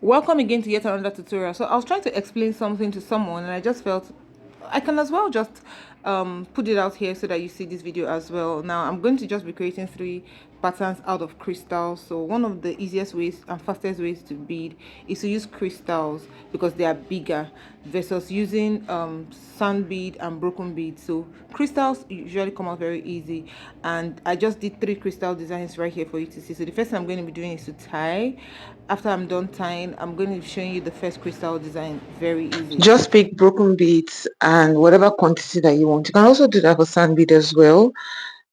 Welcome again to yet another tutorial. So I was trying to explain something to someone and I just felt I can as well just put it out here so that you see this video as well. Now I'm going to just be creating 3 patterns out of crystals. So one of the easiest ways and fastest ways to bead is to use crystals because they are bigger versus using sand bead and broken bead. So crystals usually come out very easy, and I just did 3 crystal designs right here for you to see. So the first thing I'm going to be doing is to tie. After I'm done tying, I'm going to be showing you the first crystal design. Very easy. Just pick broken beads and whatever quantity that you want. You can also do that for sand bead as well.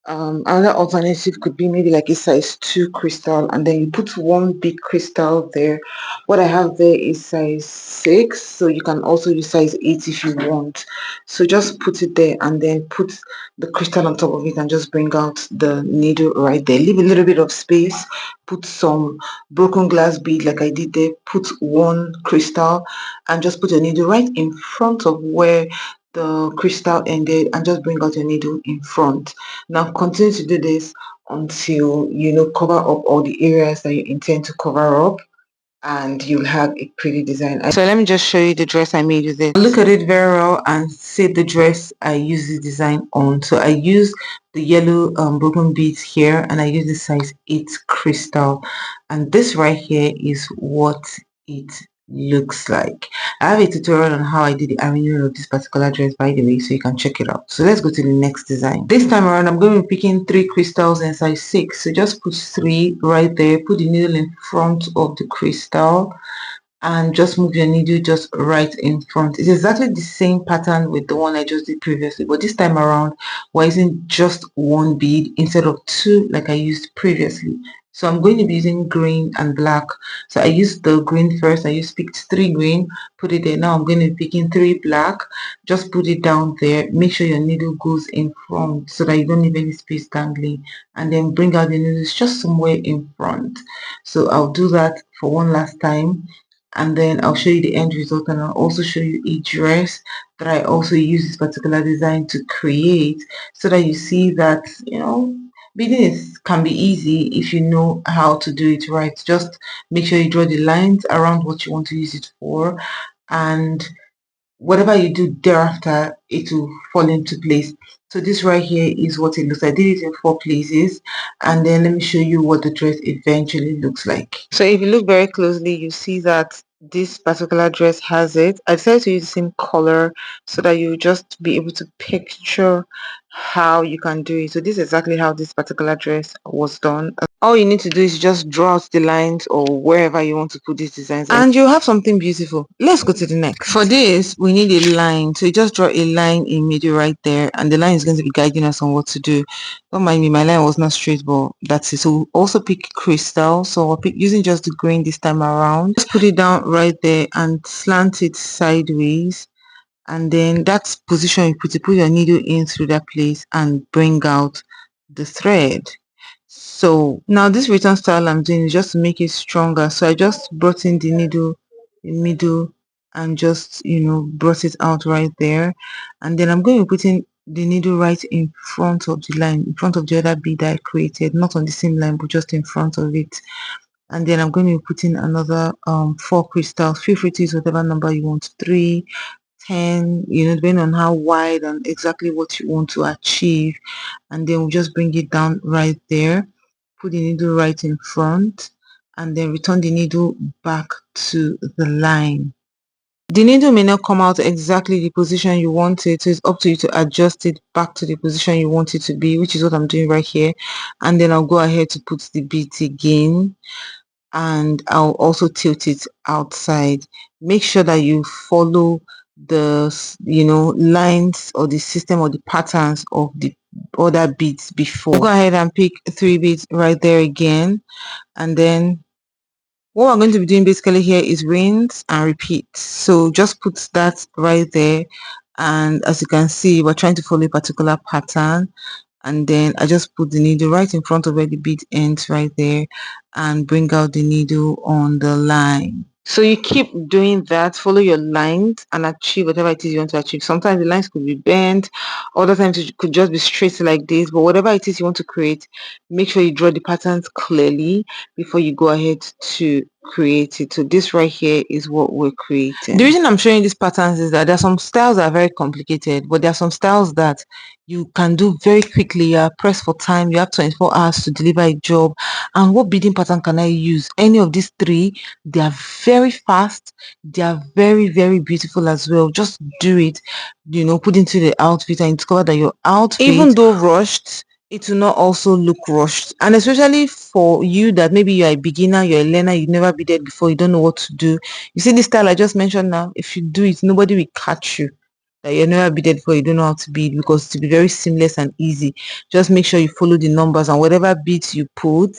Another alternative could be maybe like a size 2 crystal, and then you put one big crystal there. What I have there is size 6, so you can also use size 8 if you want. So just put it there and then put the crystal on top of it and just bring out the needle right there. Leave a little bit of space, put some broken glass bead like I did there, put one crystal and just put your needle right in front of where the crystal ended and just bring out your needle in front. Now continue to do this until you cover up all the areas that you intend to cover up, and you'll have a pretty design. So let me just show you the dress I made with it. Look at it very well and see the dress I use this design on. So I use the yellow broken beads here, and I use the size 8 crystal, and this right here is what it looks like. I have a tutorial on how I did the arrangement of this particular dress, by the way, so you can check it out. So let's go to the next design. This time around I'm going to be picking 3 crystals in size 6, so just put 3 right there, put the needle in front of the crystal and just move your needle just right in front. It's exactly the same pattern with the one I just did previously, but this time around we're using just one bead instead of 2 like I used previously. So I'm going to be using green and black. So I used the green first. I picked 3 green, put it there. Now I'm going to be picking 3 black. Just put it down there. Make sure your needle goes in front so that you don't leave any space dangling, and then bring out the needles just somewhere in front. So I'll do that for one last time, and then I'll show you the end result, and I'll also show you a dress that I also use this particular design to create, so that you see that beading can be easy if you know how to do it right. Just make sure you draw the lines around what you want to use it for, and whatever you do thereafter, it will fall into place. So this right here is what it looks like. I did it in 4 places, and then let me show you what the dress eventually looks like. So if you look very closely, you see that this particular dress has it. I decided to use the same color so that you just be able to picture how you can do it. So this is exactly how this particular dress was done. All you need to do is just draw out the lines or wherever you want to put these designs, and you'll have something beautiful. Let's go to the next. For this, we need a line. So you just draw a line in middle right there, and the line is going to be guiding us on what to do. Don't mind me, my line was not straight, but that's it. So we'll also pick crystal. So I'll pick using just the green this time around. Just put it down right there and slant it sideways, and then that's position you put your needle in through that place and bring out the thread. So now this return style I'm doing is just to make it stronger. So I just brought in the needle in middle and just brought it out right there, and then I'm going to be putting the needle right in front of the line, in front of the other bead that I created, not on the same line but just in front of it. And then I'm going to be putting another 4 crystals. Feel free to use whatever number you want, 3, 10, depending on how wide and exactly what you want to achieve. And then we'll just bring it down right there, put the needle right in front, and then return the needle back to the line. The needle may not come out exactly the position you want it, so it's up to you to adjust it back to the position you want it to be, which is what I'm doing right here. And then I'll go ahead to put the beads again, and I'll also tilt it outside. Make sure that you follow the lines or the system or the patterns of the other beads before. Go ahead and pick 3 beads right there again, and then what we're going to be doing basically here is rinse and repeat. So just put that right there, and as you can see, we're trying to follow a particular pattern, and then I just put the needle right in front of where the bead ends right there and bring out the needle on the line. So you keep doing that, follow your lines and achieve whatever it is you want to achieve. Sometimes the lines could be bent, other times it could just be straight like this, but whatever it is you want to create, make sure you draw the patterns clearly before you go ahead to create it. So this right here is what we're creating. The reason I'm showing these patterns is that there are some styles that are very complicated, but there are some styles that you can do very quickly. You are pressed for time, you have 24 hours to deliver a job. And what beading pattern can I use? Any of these three. They are very fast, they are very, very beautiful as well. Just do it, put into the outfit and discover that your outfit, even though rushed, it will not also look rushed. And especially for you that maybe you're a beginner, you're a learner, you've never beaded before, you don't know what to do. You see this style I just mentioned now, if you do it, nobody will catch you that you've never beaded before, you don't know how to bead, because to be very seamless and easy. Just make sure you follow the numbers, and whatever beads you put,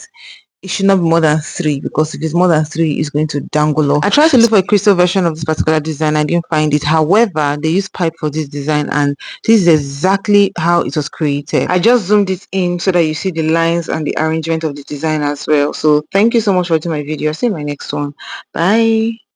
it should not be more than 3, because if it's more than 3, it's going to dangle off. I tried to look for a crystal version of this particular design. I didn't find it. However, they use pipe for this design, and this is exactly how it was created. I just zoomed it in so that you see the lines and the arrangement of the design as well. So thank you so much for watching my video. I'll see you in my next one. Bye.